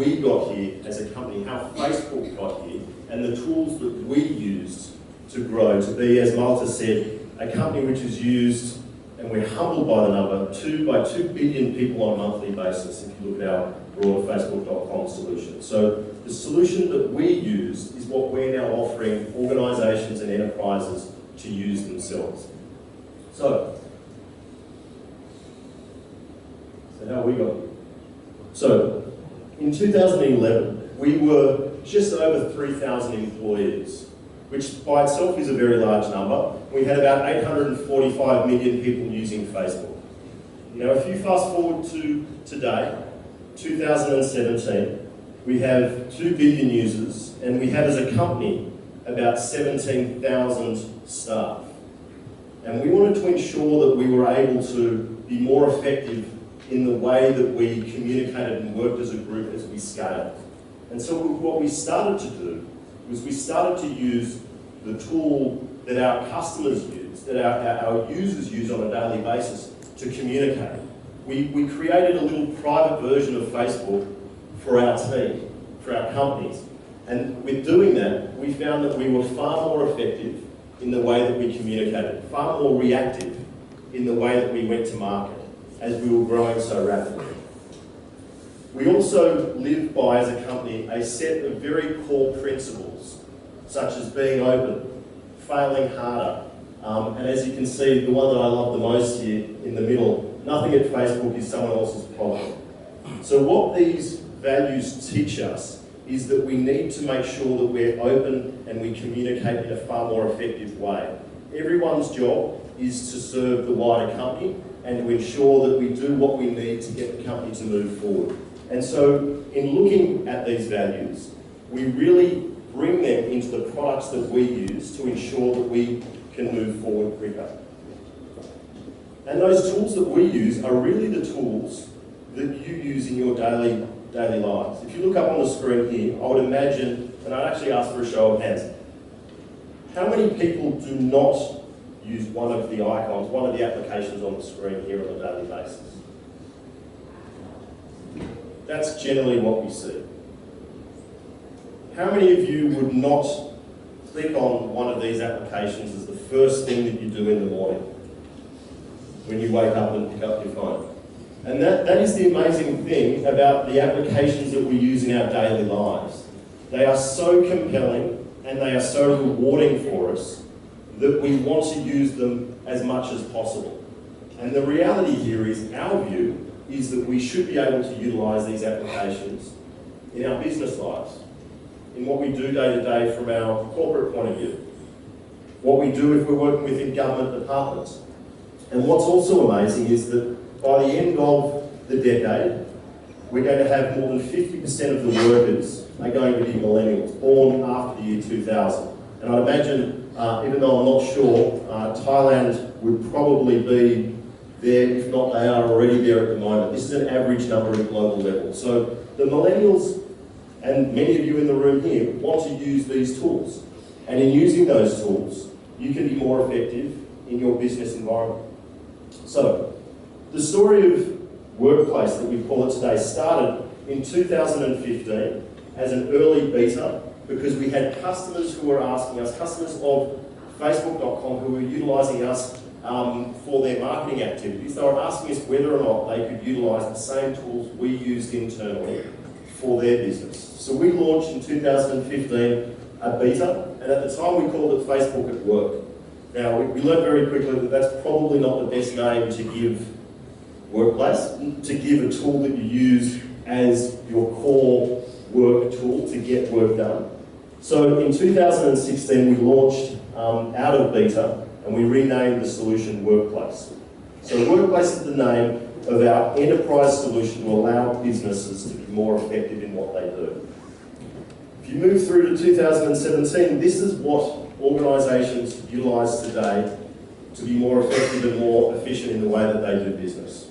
we got here as a company, how Facebook got here, and the tools that we used to grow to be, as Malta said, a company which is used, and we're humbled by the number, by 2 billion people on a monthly basis if you look at our broad Facebook.com solution. So the solution that we use is what we're now offering organisations and enterprises to use themselves. So how we got here. So in 2011, we were just over 3,000 employees, which by itself is a very large number. We had about 845 million people using Facebook. Now, if you fast forward to today, 2017, we have 2 billion users, and we have as a company about 17,000 staff. And we wanted to ensure that we were able to be more effective in the way that we communicated and worked as a group as we scaled. And so what we started to do was we started to use the tool that our customers use, that our users use on a daily basis to communicate. We created a little private version of Facebook for our team, for our companies. And with doing that, we found that we were far more effective in the way that we communicated, far more reactive in the way that we went to market as we were growing so rapidly. We also live by, as a company, a set of very core principles, such as being open, failing harder, and as you can see, the one that I love the most here in the middle, nothing at Facebook is someone else's problem. So what these values teach us is that we need to make sure that we're open and we communicate in a far more effective way. Everyone's job is to serve the wider company and to ensure that we do what we need to get the company to move forward. And so, in looking at these values, we really bring them into the products that we use to ensure that we can move forward quicker. And those tools that we use are really the tools that you use in your daily lives. If you look up on the screen here, I would imagine, and I'd actually ask for a show of hands, how many people do not use one of the icons, one of the applications on the screen here on a daily basis? That's generally what we see. How many of you would not click on one of these applications as the first thing that you do in the morning when you wake up and pick up your phone? And that is the amazing thing about the applications that we use in our daily lives. They are so compelling and they are so rewarding for us that we want to use them as much as possible. And the reality here is, our view is that we should be able to utilise these applications in our business lives, in what we do day to day from our corporate point of view, what we do if we're working within government departments. And what's also amazing is that by the end of the decade, we're going to have more than 50% of the workers are going to be millennials, born after the year 2000. And I'd imagine, even though I'm not sure, Thailand would probably be there, if not they are already there at the moment. This is an average number at global level. So the millennials, and many of you in the room here, want to use these tools. And in using those tools, you can be more effective in your business environment. So, the story of WorkPlace, that we call it today, started in 2015 as an early beta because we had customers who were asking us, customers of Facebook.com who were utilising us for their marketing activities. They were asking us whether or not they could utilise the same tools we used internally for their business. So we launched in 2015 a beta, and at the time we called it Facebook at Work. Now, we learned very quickly that that's probably not the best name to give WorkPlace, to give a tool that you use as your core work tool to get work done. So in 2016 we launched out of beta and we renamed the solution WorkPlace. So WorkPlace is the name of our enterprise solution to allow businesses to be more effective in what they do. If you move through to 2017, this is what organisations utilise today to be more effective and more efficient in the way that they do business.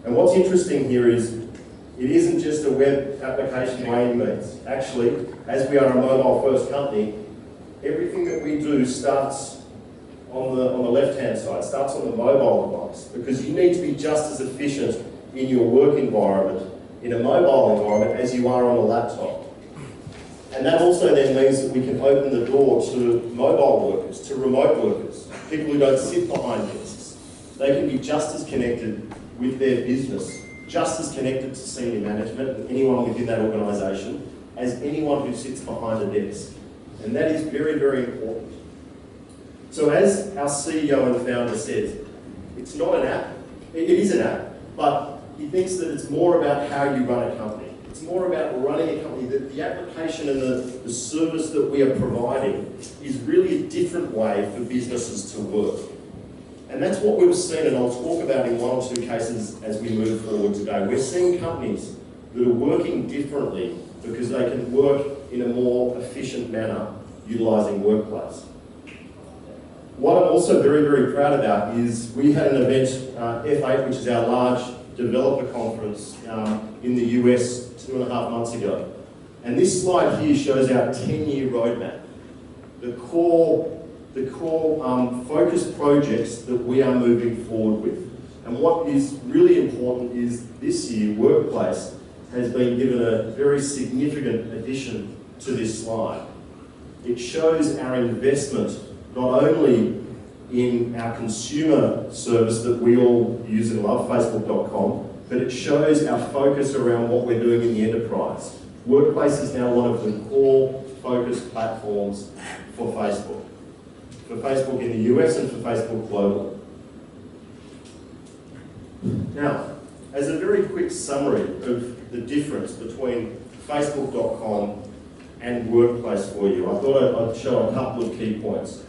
And what's interesting here is it isn't just a web application by any means. Actually, as we are a mobile-first company, everything that we do starts on the left-hand side, starts on the mobile device, because you need to be just as efficient in your work environment in a mobile environment as you are on a laptop. And that also then means that we can open the door to mobile workers, to remote workers, people who don't sit behind desks. They can be just as connected with their business, just as connected to senior management and anyone within that organisation as anyone who sits behind a desk. And that is very, very important. So as our CEO and founder said, it's not an app. It is an app, but he thinks that it's more about how you run a company. It's more about running a company, that the application and the service that we are providing is really a different way for businesses to work. And that's what we've seen, and I'll talk about in one or two cases as we move forward today. We're seeing companies that are working differently because they can work in a more efficient manner utilising WorkPlace. What I'm also very, very proud about is we had an event, F8, which is our large developer conference in the US 2.5 months ago. And this slide here shows our 10-year roadmap. The core focus projects that we are moving forward with. And what is really important is this year, WorkPlace has been given a very significant addition to this slide. It shows our investment not only in our consumer service that we all use and love, Facebook.com, but it shows our focus around what we're doing in the enterprise. WorkPlace is now one of the core focus platforms for Facebook. For Facebook in the US and for Facebook globally. Now, as a very quick summary of the difference between Facebook.com and WorkPlace for you, I thought I'd show a couple of key points.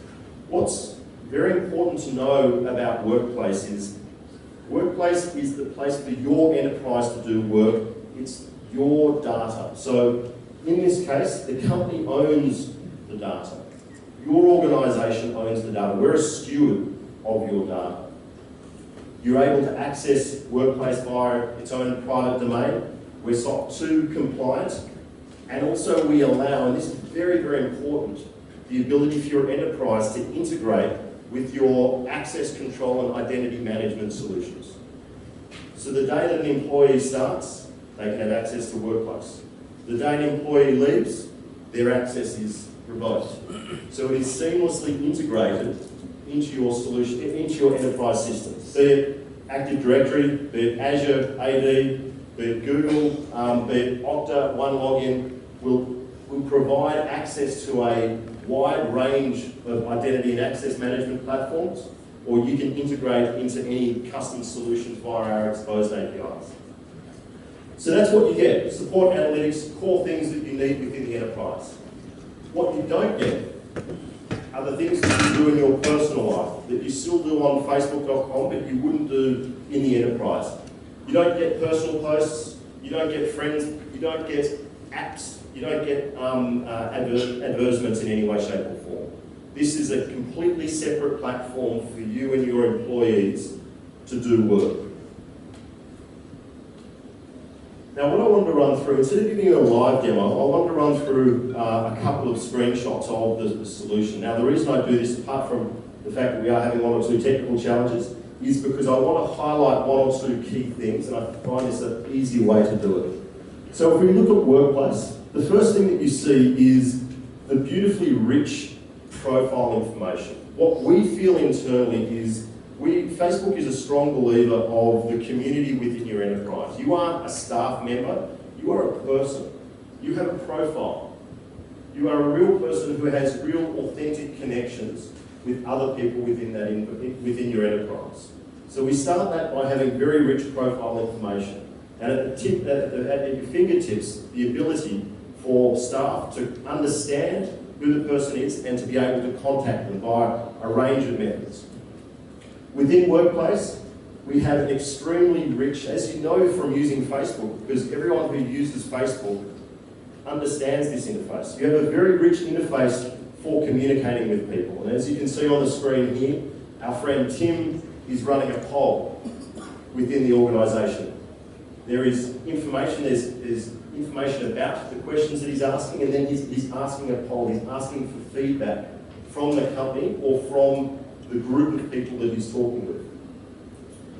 What's very important to know about WorkPlace is the place for your enterprise to do work. It's your data. So in this case, the company owns the data. Your organisation owns the data. We're a steward of your data. You're able to access WorkPlace via its own private domain. We're SOC 2 compliant. And also we allow, and this is very, very important, the ability for your enterprise to integrate with your access control and identity management solutions. So the day that an employee starts, they can have access to WorkPlace. The day an employee leaves, their access is revoked. So it is seamlessly integrated into your solution, into your enterprise systems. Be it Active Directory, be it Azure AD, be it Google, be it Okta, OneLogin, will provide access to a wide range of identity and access management platforms, or you can integrate into any custom solutions via our exposed APIs. So that's what you get: support, analytics, core things that you need within the enterprise. What you don't get are the things that you do in your personal life, that you still do on Facebook.com, but you wouldn't do in the enterprise. You don't get personal posts, you don't get friends, you don't get apps, you don't get advertisements in any way, shape or form. This is a completely separate platform for you and your employees to do work. Now what I wanted to run through, instead of giving you a live demo, I want to run through a couple of screenshots of the solution. Now the reason I do this, apart from the fact that we are having one or two technical challenges, is because I want to highlight one or two key things, and I find this an easier way to do it. So if we look at WorkPlace, the first thing that you see is the beautifully rich profile information. What we feel internally is Facebook is a strong believer of the community within your enterprise. You aren't a staff member, you are a person. You have a profile. You are a real person who has real authentic connections with other people within your enterprise. So we start that by having very rich profile information. And at your fingertips, the ability for staff to understand who the person is and to be able to contact them via a range of methods. Within WorkPlace, we have an extremely rich, as you know from using Facebook, because everyone who uses Facebook understands this interface. You have a very rich interface for communicating with people. And as you can see on the screen here, our friend Tim is running a poll within the organisation. There is information, there's information about the questions that he's asking, and then he's asking a poll, he's asking for feedback from the company or from the group of people that he's talking with.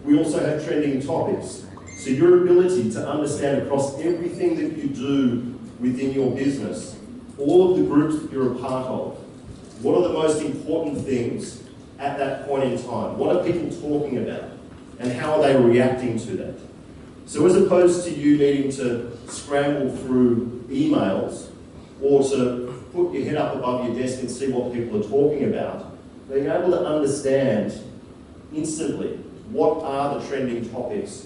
We also have trending topics. So your ability to understand across everything that you do within your business, all of the groups that you're a part of, what are the most important things at that point in time? What are people talking about? And how are they reacting to that? So as opposed to you needing to scramble through emails or to put your head up above your desk and see what people are talking about, being able to understand instantly what are the trending topics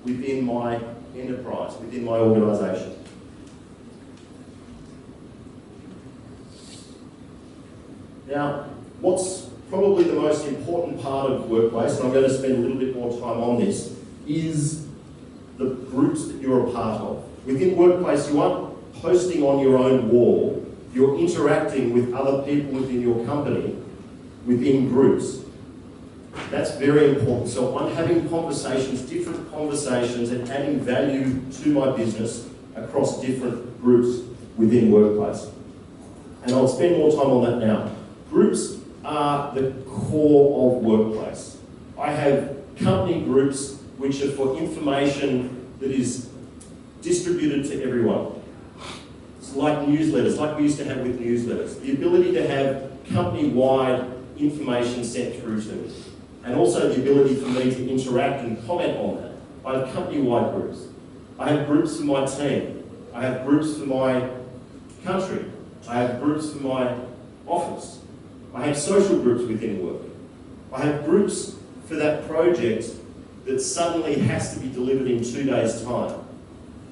within my enterprise, within my organisation. Now, what's probably the most important part of WorkPlace, and I'm going to spend a little bit more time on this, is the groups that you're a part of. Within WorkPlace, you aren't posting on your own wall, you're interacting with other people within your company, within groups. That's very important. So I'm having conversations, different conversations, and adding value to my business across different groups within WorkPlace. And I'll spend more time on that now. Groups are the core of WorkPlace. I have company groups which are for information that is distributed to everyone. It's like newsletters, like we used to have with newsletters. The ability to have company-wide information sent through to me. And also the ability for me to interact and comment on that. I have company-wide groups. I have groups for my team. I have groups for my country. I have groups for my office. I have social groups within work. I have groups for that project that suddenly has to be delivered in 2 days' time.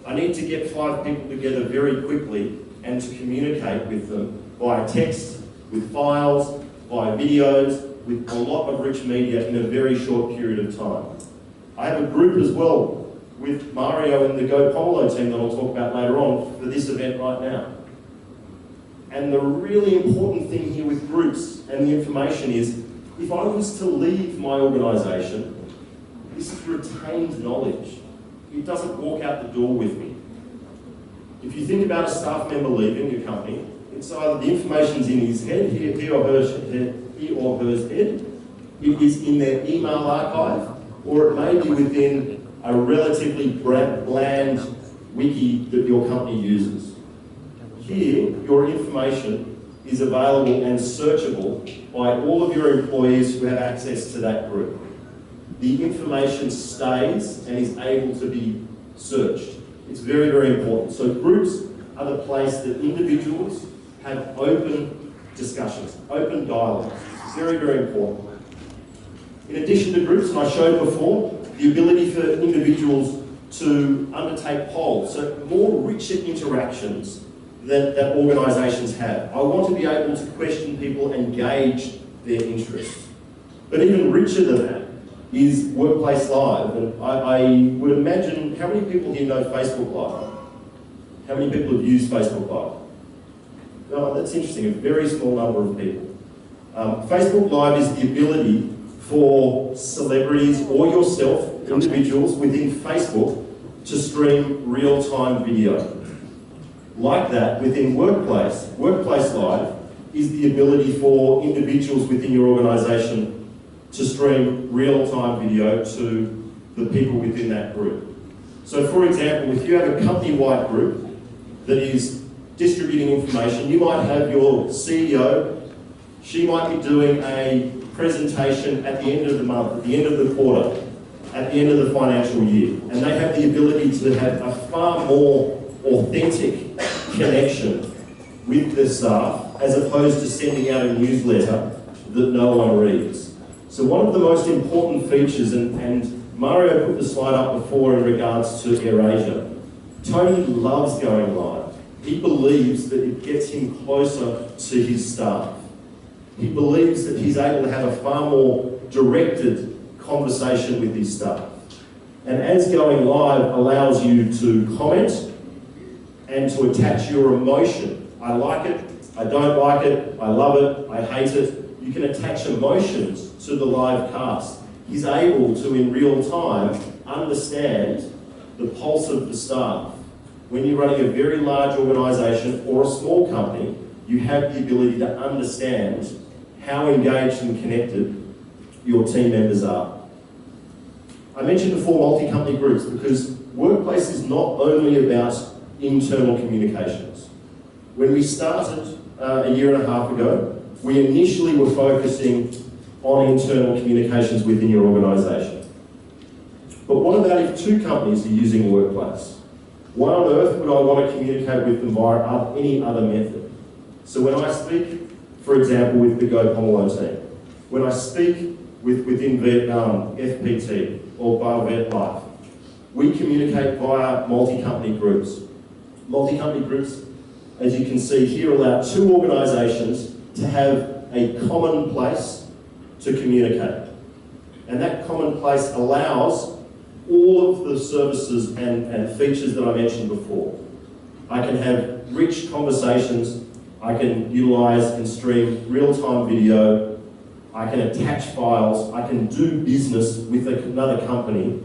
I need to get 5 people together very quickly and to communicate with them via text, with files, via videos, with a lot of rich media in a very short period of time. I have a group as well with Mario and the Go Polo team that I'll talk about later on for this event right now. And the really important thing here with groups and the information is, if I was to leave my organisation, this is retained knowledge. It doesn't walk out the door with me. If you think about a staff member leaving your company, it's either the information's in his head, he or her head, it is in their email archive, or it may be within a relatively bland wiki that your company uses. Here, your information is available and searchable by all of your employees who have access to that group. The information stays and is able to be searched. It's very, very important. So groups are the place that individuals have open discussions, open dialogues. It's very, very important. In addition to groups, and I showed before, the ability for individuals to undertake polls, so more richer interactions that organisations have. I want to be able to question people and gauge their interests. But even richer than that is WorkPlace Live. And I would imagine, how many people here know Facebook Live? How many people have used Facebook Live? No, that's interesting, a very small number of people. Facebook Live is the ability for celebrities or yourself, individuals within Facebook, to stream real-time video. Like that, within WorkPlace, WorkPlace Live is the ability for individuals within your organisation to stream real-time video to the people within that group. So for example, if you have a company-wide group that is distributing information, you might have your CEO, she might be doing a presentation at the end of the month, at the end of the quarter, at the end of the financial year, and they have the ability to have a far more authentic connection with the staff as opposed to sending out a newsletter that no one reads. So one of the most important features, and Mario put the slide up before in regards to AirAsia, Tony loves going live. He believes that it gets him closer to his staff. He believes that he's able to have a far more directed conversation with his staff. And as going live allows you to comment and to attach your emotion. I like it, I don't like it, I love it, I hate it. You can attach emotions to the live cast. He's able to, in real time, understand the pulse of the staff. When you're running a very large organisation or a small company, you have the ability to understand how engaged and connected your team members are. I mentioned before multi-company groups because WorkPlace is not only about internal communications. When we started a year and a half ago, we initially were focusing on internal communications within your organisation. But what about if two companies are using WorkPlace? Why on earth would I want to communicate with them via any other method? So when I speak, for example, with the Go Pomelo team, when I speak within Vietnam, FPT, or BioVet Life, we communicate via multi-company groups. Multi-company groups, as you can see here, allow two organisations to have a common place to communicate. And that common place allows all of the services and features that I mentioned before. I can have rich conversations, I can utilise and stream real-time video, I can attach files, I can do business with another company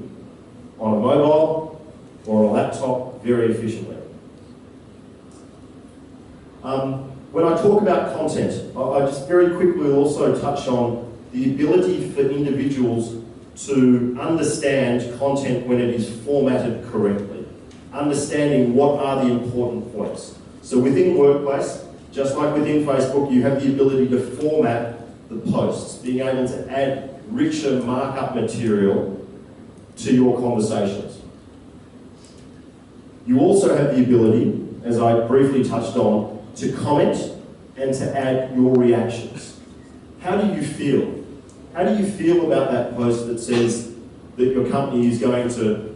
on a mobile or a laptop very efficiently. When I talk about content, I just very quickly also touch on the ability for individuals to understand content when it is formatted correctly, understanding what are the important points. So within WorkPlace, just like within Facebook, you have the ability to format the posts, being able to add richer markup material to your conversations. You also have the ability, as I briefly touched on, to comment and to add your reactions. How do you feel? How do you feel about that post that says that your company is going to